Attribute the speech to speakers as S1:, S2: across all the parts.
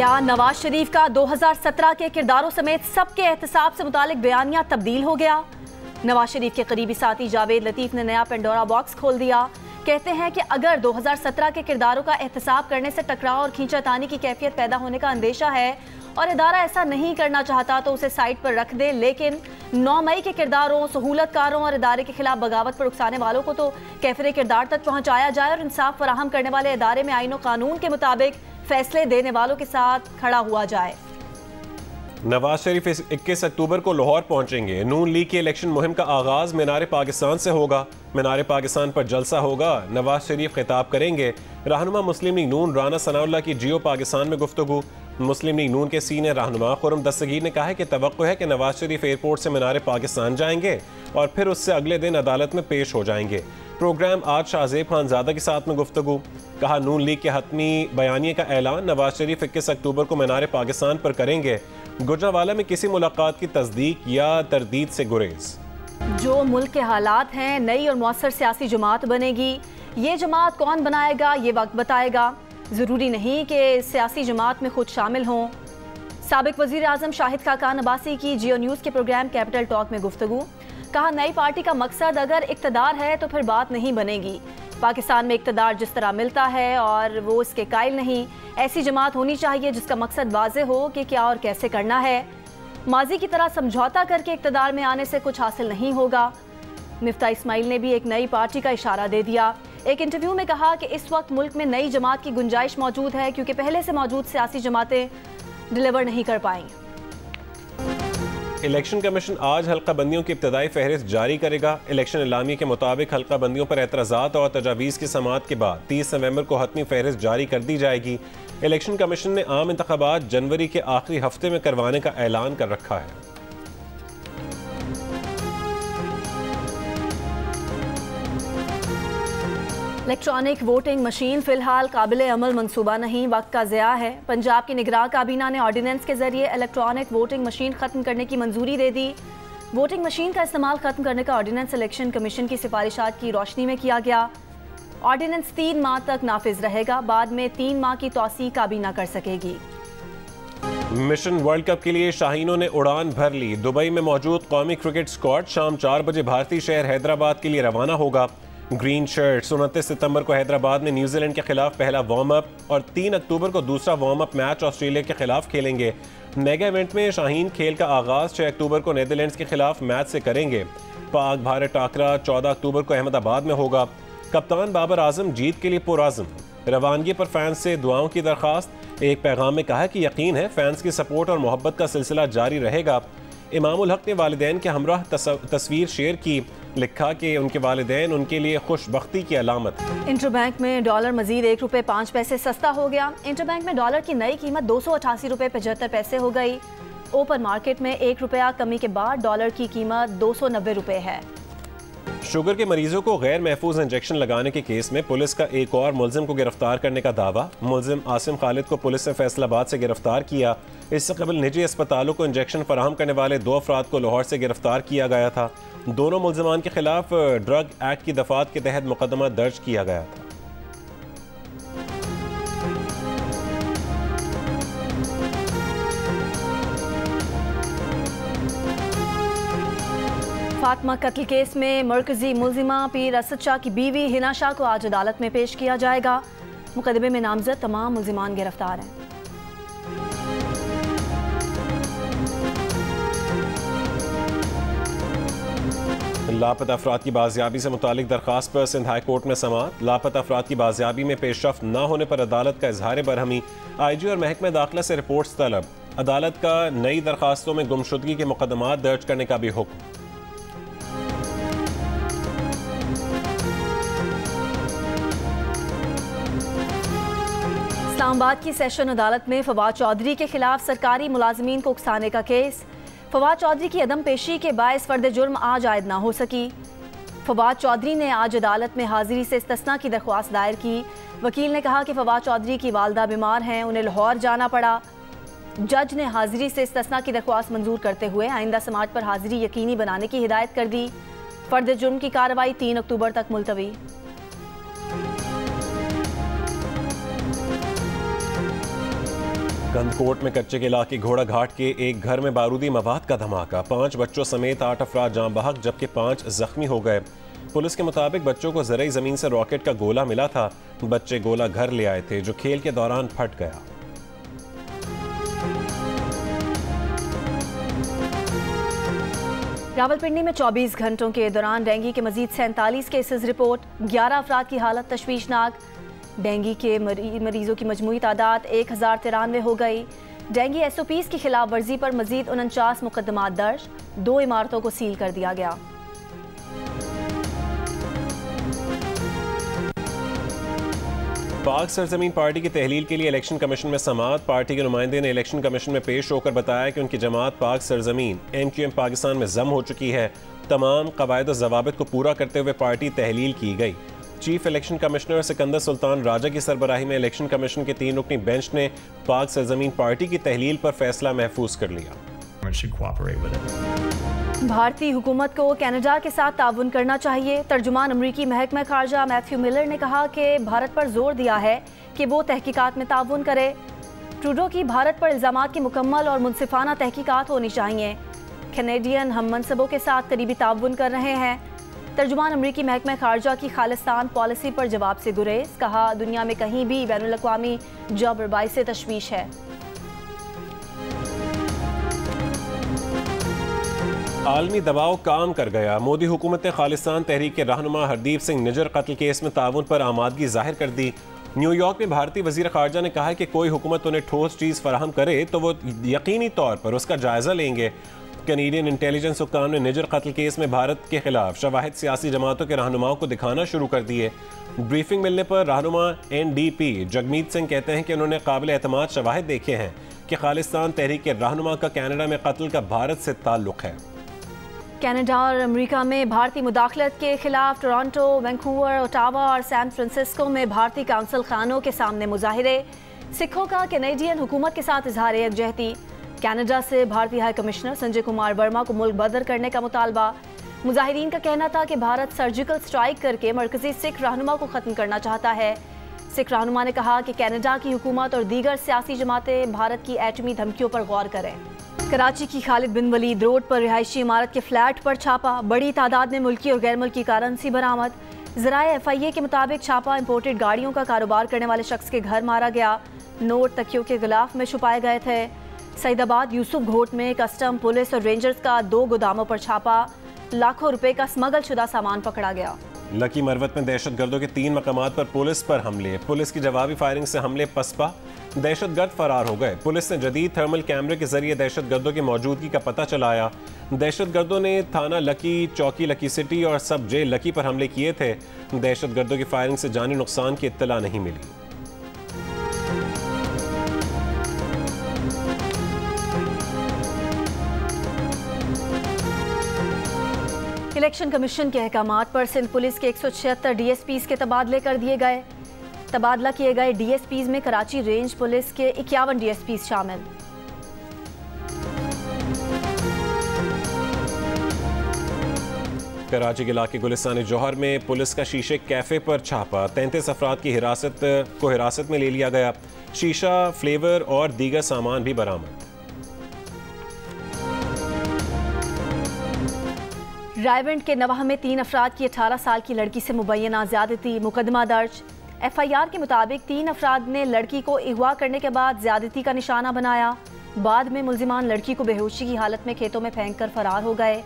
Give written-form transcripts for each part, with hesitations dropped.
S1: क्या नवाज शरीफ का 2017 के किरदारों समेत सबके एहतसाब से मुतालिक बयानिया तब्दील हो गया? नवाज शरीफ के करीबी साथी जावेद लतीफ ने नया पेंडोरा बॉक्स खोल दिया। कहते हैं कि अगर 2017 के किरदारों का एहतसाब करने से टकराव और खींचातानी की कैफियत पैदा होने का अंदेशा है और इदारा ऐसा नहीं करना चाहता तो उसे साइड पर रख दे, लेकिन 9 मई के किरदारों, सहूलतकारों और इदारे के खिलाफ बगावत पर उकसाने वालों को तो कैफिर किरदार तक पहुंचाया जाए और इंसाफ फराहम करने वाले इदारे में आईन और कानून के मुताबिक फैसले देने वालों के साथ खड़ा हुआ जाए।
S2: नवाज शरीफ 21 अक्टूबर को लाहौर पहुंचेंगे। नून लीग की इलेक्शन मुहिम का आगाज मीनार पाकिस्तान से होगा। मीनार पाकिस्तान पर जलसा होगा। नवाज शरीफ खिताब करेंगे। रहनुमा मुस्लिम लीग नून राना सनाउल्लाह की जियो पाकिस्तान में गुफ्तगू। मुस्लिम लीग नून के सीनियर रहनुमा खुर्रम दस्तगीर ने कहा है कि तवक्को है कि नवाज शरीफ एयरपोर्ट से मीनार पाकिस्तान जाएंगे और फिर उससे अगले दिन अदालत में पेश हो जाएंगे। प्रोग्राम आज शाहजेब खानजादा के साथ में गुफ्तगू। कहा नून लीग के हतमी बयानिए का ऐलान नवाज शरीफ 21 अक्टूबर को मीनार पाकिस्तान पर करेंगे। गुजरांवाला में किसी मुलाकात की तस्दीक या तरदीद से गुरेज।
S1: जो मुल्क के हालात हैं, नई और मौसर सियासी जमात बनेगी। ये जमात कौन बनाएगा ये वक्त बताएगा। ज़रूरी नहीं कि सियासी जमात में खुद शामिल हों। साबिक वज़ीर आज़म शाहिद खाकान अब्बासी की जियो न्यूज़ के प्रोग्राम कैपिटल टॉक में गुफ्तगू। कहा नई पार्टी का मकसद अगर इक़्तिदार है तो फिर बात नहीं बनेगी। पाकिस्तान में इक़्तिदार जिस तरह मिलता है और वो इसके कायल नहीं, ऐसी जमात होनी चाहिए जिसका मकसद वाज़ेह हो कि क्या और कैसे करना है। माजी की तरह समझौता करके इक़्तिदार में आने से कुछ हासिल नहीं होगा। मिफ्ता इस्माइल ने भी एक नई पार्टी का इशारा दे दिया। एक इंटरव्यू में कहा कि इस वक्त मुल्क में नई जमात की गुंजाइश मौजूद है क्योंकि पहले से मौजूद सियासी जमातें डिलीवर नहीं कर पाई।
S2: इलेक्शन कमीशन आज हल्का बंदियों की इब्तदाई फहरिस्त जारी करेगा। इलेक्शन एलामिया के मुताबिक हल्का बंदियों पर एतराज़ात और तजावीज़ की समाअत के बाद 30 नवंबर को हतमी फहरिस्त जारी कर दी जाएगी। इलेक्शन कमीशन ने आम इंतखाबात जनवरी के आखिरी हफ्ते में करवाने का ऐलान कर रखा है।
S1: इलेक्ट्रॉनिक वोटिंग मशीन फिलहाल काबिल अमल मंसूबा नहीं, वक्त का ज़िया है। पंजाब की निगरान काबीना ने ऑर्डिनेंस के जरिए इलेक्ट्रॉनिक वोटिंग मशीन खत्म करने की मंजूरी दे दी। वोटिंग मशीन का इस्तेमाल खत्म करने का ऑर्डिनेंस इलेक्शन कमीशन की सिफारिशात की रोशनी में किया गया। ऑर्डिनेंस 3 माह तक नाफिज रहेगा, बाद में 3 माह की तौसी काबीना कर सकेगी।
S2: मिशन वर्ल्ड कप के लिए शाहीनों ने उड़ान भर ली। दुबई में मौजूद कौमी क्रिकेट स्क्वाड शाम 4 बजे भारतीय शहर हैदराबाद के लिए रवाना होगा। ग्रीन शर्ट्स 29 सितंबर को हैदराबाद में न्यूजीलैंड के खिलाफ पहला वार्म अप और 3 अक्टूबर को दूसरा वार्म अप मैच ऑस्ट्रेलिया के खिलाफ खेलेंगे। मेगा इवेंट में शाहीन खेल का आगाज 6 अक्टूबर को नीदरलैंड्स के खिलाफ मैच से करेंगे। पाक भारत टाकरा 14 अक्टूबर को अहमदाबाद में होगा। कप्तान बाबर आजम जीत के लिए पुरआज़म। रवानगी पर फैंस से दुआओं की दरख्वास्त। एक पैगाम में कहा कि यकीन है फैंस की सपोर्ट और मोहब्बत का सिलसिला जारी रहेगा। इमामुल हक ने वालिदैन के हमराह तस्वीर शेयर की। लिखा कि उनके वालिदैन उनके लिए खुशबख्ती की अलामत।
S1: इंटरबैंक में डॉलर मजीद ₹1.05 सस्ता हो गया। इंटरबैंक में डॉलर की नई कीमत ₹288.75 हो गई। ओपन मार्केट में ₹1 कमी के बाद डॉलर की कीमत ₹290 है।
S2: शुगर के मरीजों को गैर महफूज इंजेक्शन लगाने के केस में पुलिस का एक और मुलजिम को गिरफ्तार करने का दावा। मुलजिम आसिम खालिद को पुलिस ने फैसलाबाद से गिरफ्तार किया। इससे कबल निजी अस्पतालों को इंजेक्शन फराहम करने वाले 2 अफराद को लाहौर से गिरफ्तार किया गया था। दोनों मुलजमान के खिलाफ ड्रग एक्ट की दफात के तहत मुकदमा दर्ज किया गया था।
S1: फातिमा कत्ल केस में मरकजी मुलजिमा पीर असद शाह की बीवी हिना शाह को आज अदालत में पेश किया जाएगा। मुकदमे में नामजद तमाम मुलजिमान गिरफ्तार हैं।
S2: लापता अफराद की बाजियाबी से मुतालिक दरखास्त पर सिंध हाई कोर्ट में समाअत। लापता अफराद की बाजियाबी में पेशरफ्त न होने पर अदालत का इजहार बरहमी। IG और महकमे दाखिला से रिपोर्ट्स तलब। अदालत का नई दरखास्तों में गुमशुदगी के मुकदमात दर्ज करने का भी हुक्म।
S1: इस्लामाबाद की सेशन अदालत में फवाद चौधरी के खिलाफ सरकारी मुलाजमीन को उकसाने का केस। फवाद चौधरी की अदम पेशी के बायस फर्द जुर्म आज आयद ना हो सकी। फवाद चौधरी ने आज अदालत में हाजिरी से इस्तिस्ना की दरख्वास्त दायर की। वकील ने कहा कि फवाद चौधरी की वालदा बीमार हैं, उन्हें लाहौर जाना पड़ा। जज ने हाजिरी से इस्तिस्ना की दरख्वास्त मंजूर करते हुए आइंदा समाज पर हाजिरी यकीनी बनाने की हिदायत कर दी। फर्द जुर्म की कार्रवाई 3 अक्टूबर तक मुलतवी।
S2: गंदकोट में कच्चे के इलाके घोड़ा घाट के एक घर में बारूदी मवाद का धमाका, 5 बच्चों समेत 8 अफराद जाँ बहक जबकि 5 जख्मी हो गए। पुलिस के मुताबिक बच्चों को ज़रई ज़मीन से रॉकेट का गोला मिला था। बच्चे गोला घर ले आए थे जो खेल के दौरान फट गया।
S1: रावलपिंडी में 24 घंटों के दौरान डेंगू के मजीद 47 केसेस रिपोर्ट, 11 अफराद की हालत तशवीशनाक। डेंगू के मरीजों की मजमूई तादाद 1093 हो गई। डेंगू SOPs की खिलाफ वर्जी पर मजीद 49 मुकदमात दर्ज, 2 इमारतों को सील कर दिया गया।
S2: पाक सरजमीन पार्टी की तहलील के लिए इलेक्शन कमीशन में समाअत। पार्टी के नुमाइंदे ने इलेक्शन कमीशन में पेश होकर बताया कि उनकी जमात पाक सरजमीन MQM पाकिस्तान में जम हो चुकी है। तमाम कवायद और जवाबित को पूरा करते हुए पार्टी तहलील की गई। Chief election commissioner Sikandar Sultan Raja की सरबराही में इलेक्शन कमीशन के 3 रुकनी बेंच ने पाक सरजमीन पार्टी की तहलील पर फैसला महफूज कर लिया।
S1: भारतीय हुकूमत को कनाडा के साथ ताउन करना चाहिए। तर्जुमान अमरीकी महकमा खारजा मैथ्यू मिलर ने कहा कि भारत पर जोर दिया है कि वो तहकीकात में ताउन करे। ट्रूडो की भारत पर इल्जामात की मुकम्मल और मुनसिफाना तहकीकात होनी चाहिए। कैनेडियन हम मनसबों के साथ करीबी ताउन कर रहे हैं। तर्जुमान अमरीकी महकमा खारजा की खालिस्तान पॉलिसी पर जवाब से गुरेज, कहा दुनिया में कहीं भी बैनुल अक़वामी जबरबाई से तशवीश है।
S2: आलमी दबाव काम कर गया। मोदी हुकूमत ने खालिस्तान तहरीक के रहनुमा हरदीप सिंह निजर कत्ल केस में ताउन पर आमादगी जाहिर कर दी। न्यूयॉर्क में भारतीय वजीर खारजा ने कहा कि कोई हुकूमत उन्हें ठोस चीज़ फराहम करे तो वो यकीनी तौर पर उसका जायजा लेंगे। कैनेडियन इंटेलिजेंस हुक्काम ने निजर कत्ल केस में भारत के खिलाफ शवाहिद सियासी जमातों के रहनुमाओं को दिखाना शुरू कर दिए। ब्रीफिंग मिलने पर रहनुमा NDP जगमीत सिंह कहते हैं कि उन्होंने काबिल एतमाद शवाहिद देखे हैं कि खालिस्तान तहरीक के रहनुमा का कनाडा में कत्ल का भारत से ताल्लुक है।
S1: कनाडा और अमेरिका में भारतीय मुदाखलत के खिलाफ टोरंटो, वैंकूवर, ओटावा और सैन फ्रांसिस्को में भारतीय काउंसिल खानों के सामने मुजाहिरे। सिखों का कैनेडियन हुकूमत के साथ इजहार यकजहती। कनाडा से भारतीय हाई कमिश्नर संजय कुमार वर्मा को मुल्क बदर करने का मुतालबा। मुजाहिरीन का कहना था कि भारत सर्जिकल स्ट्राइक करके मरकजी सिख रहनुमा को ख़त्म करना चाहता है। सिख रहनुमा ने कहा कि कनाडा की हुकूमत और दीगर सियासी जमातें भारत की एटमी धमकियों पर गौर करें। कराची की खालिद बिन वलीद रोड पर रिहायशी इमारत के फ्लैट पर छापा, बड़ी तादाद में मुल्की और गैर मुल्की करेंसी बरामद। ज़राए FIA के मुताबिक छापा इंपोर्टेड गाड़ियों का कारोबार करने वाले शख्स के घर मारा गया। नोट तकियों के गिलाफ में छुपाए गए थे। सईदाबाद यूसुफ घोट में कस्टम, पुलिस और रेंजर्स का 2 गोदामों पर छापा, लाखों रुपए का स्मगल शुदा सामान पकड़ा गया।
S2: लकी मरवत में दहशत गर्दों के 3 मकामात पर पुलिस पर हमले, पुलिस की जवाबी फायरिंग से हमले पसपा, दहशत गर्द फरार हो गए। पुलिस ने जदीद थर्मल कैमरे के जरिए दहशत गर्दों की मौजूदगी का पता चलाया। दहशत गर्दों ने थाना लकी, चौकी लकी सिटी और सब जेल लकी पर हमले किए थे। दहशत गर्दों की फायरिंग से जानी नुकसान की इत्तला नहीं मिली।
S1: इलेक्शन कमीशन के अहकामात पर सिंध पुलिस के 176 DSPs के तबादले कर दिए गए। तबादला किए गए DSPs में कराची रेंज पुलिस के 51 DSPs शामिल।
S2: कराची के इलाके गुलिस्तान जौहर में पुलिस का शीशे कैफे पर छापा, 33 अफराद की हिरासत में ले लिया गया। शीशा, फ्लेवर और दीगर सामान भी बरामद।
S1: रायवंड के नवाह में 3 अफराद की 18 साल की लड़की से मुबैना ज्यादती, मुकदमा दर्ज। FIR के मुताबिक 3 अफराद ने लड़की को अगवा करने के बाद ज्यादती का निशाना बनाया। बाद में मुल्जिमान लड़की को बेहोशी की हालत में खेतों में फेंक कर फरार हो गए।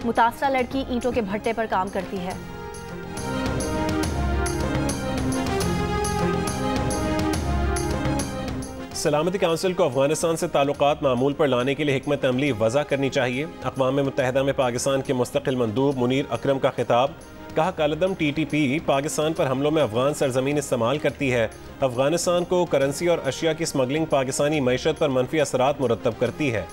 S1: मुतासरा लड़की ईंटों के भट्टे पर काम करती है।
S2: सलामती काउंसिल को अफगानिस्तान से ताल्लुकात मामूल पर लाने के लिए हिकमत अमली वज़ा करनी चाहिए। अक़वाम मुत्तहिदा में पाकिस्तान के मुस्तकिल मंदूब मुनीर अकरम का खिताब। कहा कालदम TTP पाकिस्तान पर हमलों में अफगान सरजमीन इस्तेमाल करती है। अफगानिस्तान को करेंसी और अशिया की स्मगलिंग पाकिस्तानी मईशत पर मनफी असरात मुरतब करती है।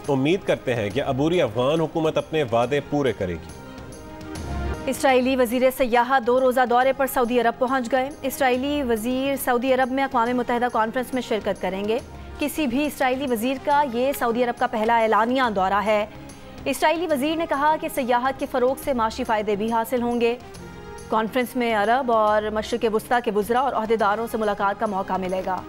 S2: उम्मीद करते हैं कि अबूरी अफगान हुकूमत अपने वादे पूरे करेगी।
S1: इसराइली वज़ीर सयाहत 2 रोज़ा दौरे पर सऊदी अरब पहुँच गए। इसराइली वज़ीर सऊदी अरब में अक़वाम मुत्तहिदा कॉन्फ्रेंस में शिरकत करेंगे। किसी भी इसराइली वज़ीर का ये सऊदी अरब का पहला एलानिया दौरा है। इसराइली वज़ीर ने कहा कि सयाहत के फ़रोग़ से माशी फ़ायदे भी हासिल होंगे। कॉन्फ्रेंस में अरब और मशरिक़ वुस्ता के वुज़रा और अहदेदारों से मुलाकात का मौका मिलेगा।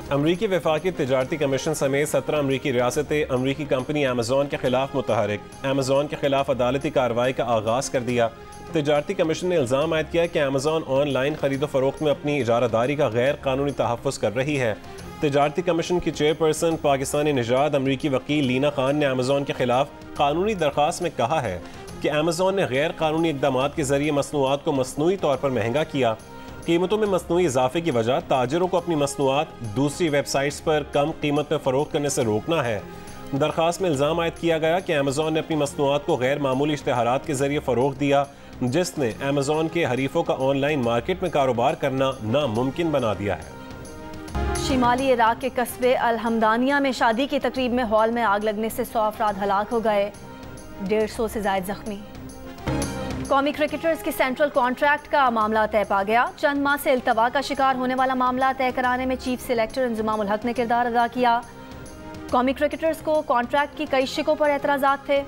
S2: अमरीकी वफाकी तिजारती कमीशन समेत 17 अमरीकी रियासतें अमरीकी कंपनी अमेजोन के खिलाफ मुतहरिक। अमेजोन के खिलाफ अदालती कार्रवाई का आगाज कर दिया। तिजारती कमीशन ने इल्ज़ाम आयद किया कि अमेजोन ऑनलाइन खरीदो फरोख्त में अपनी इजारादारी का गैर कानूनी तहफ़्फ़ुज़ कर रही है। तिजारती कमीशन की चेयरपर्सन पाकिस्तानी निजात अमरीकी वकील लीना खान ने अमेजोन के खिलाफ कानूनी दरख्वास्त में कहा है कि अमेजोन ने गैर कानूनी इक़दामात के जरिए मसनूआत को मसनूई तौर पर महंगा किया। कीमतों में मसनूई इजाफे की वजह ताजिरों को अपनी मसनूआत दूसरी वेबसाइट्स पर कम कीमत में फ़रोख्त करने से रोकना है। दरख्वास्त में इल्ज़ाम आयद किया गया कि अमेजोन ने अपनी मसनूआत को गैर मामूली इश्तिहारात के जरिए फ़रोख्त दिया, जिसने अमेजोन के हरीफों का ऑनलाइन मार्केट में कारोबार करना नामुमकिन बना दिया है।
S1: शिमाली इराक के कस्बे अल-हमदानिया में शादी की तकरीब में हॉल में आग लगने से 100 अफराद हलाक हो गए, 150 से ज़ायद जख्मी। कौमी क्रिकेटर्स के सेंट्रल कॉन्ट्रैक्ट का मामला तय पा गया। चंद माह से इल्तवा का शिकार होने वाला मामला तय कराने में चीफ सिलेक्टर इंजमाम उल हक ने किरदार अदा किया। कौमी क्रिकेटर्स को कॉन्ट्रैक्ट की कई शिकों पर एतराज़ात थे।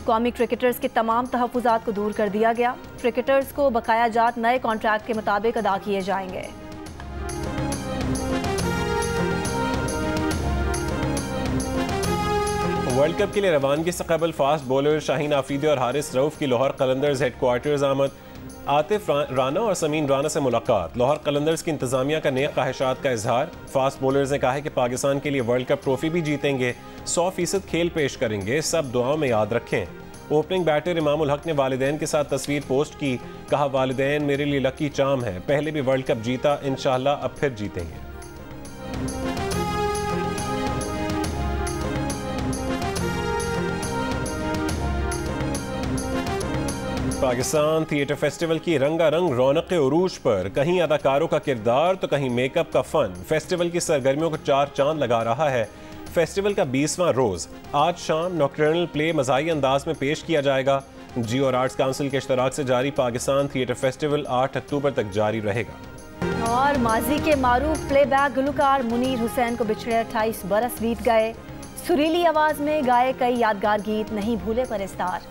S1: कौमी क्रिकेटर्स के तमाम तहफ़्फ़ुज़ात को दूर कर दिया गया। क्रिकेटर्स को बकाया जात नए कॉन्ट्रैक्ट के मुताबिक अदा किए जाएंगे।
S2: वर्ल्ड कप के लिए रवानगी से कबल फास्ट बॉलर शाहीन आफरीदी और हारिस रऊफ की लाहौर कलंदर्स हेडक्वार्टर्स आमद। आतिफ राना और समीन राना से मुलाकात। लाहौर कलंदर्स की इंतजामिया का नेक ख्वाहिशात का इजहार। फास्ट बॉलर्स ने कहा है कि पाकिस्तान के लिए वर्ल्ड कप ट्रॉफी भी जीतेंगे, 100% खेल पेश करेंगे, सब दुआओं में याद रखें। ओपनिंग बैटर इमाम उल हक ने वालिदैन के साथ तस्वीर पोस्ट की। कहा, वालिदैन मेरे लिए लकी चार्म है, पहले भी वर्ल्ड कप जीता, इंशाअल्लाह अब फिर जीतेंगे। पाकिस्तान थिएटर फेस्टिवल की रंगारंग रौनक उरूज पर कहीं अदाकारों का किरदार तो कहीं मेकअप का फन फेस्टिवल की सरगर्मियों को चार चांद लगा रहा है। फेस्टिवल का 20वां रोज आज शाम नॉकटर्नल प्ले मज़ाही अंदाज में पेश किया जाएगा। जियो और आर्ट्स काउंसिल के इश्तराक से जारी पाकिस्तान थिएटर फेस्टिवल 8 अक्टूबर तक जारी रहेगा।
S1: और माजी के मारूफ प्लेबैक गुलकार मुनीर हुसैन को बिछड़े 28 बरस बीत गए। सुरीली आवाज में गाए कई यादगार गीत, नहीं भूले परस्तार।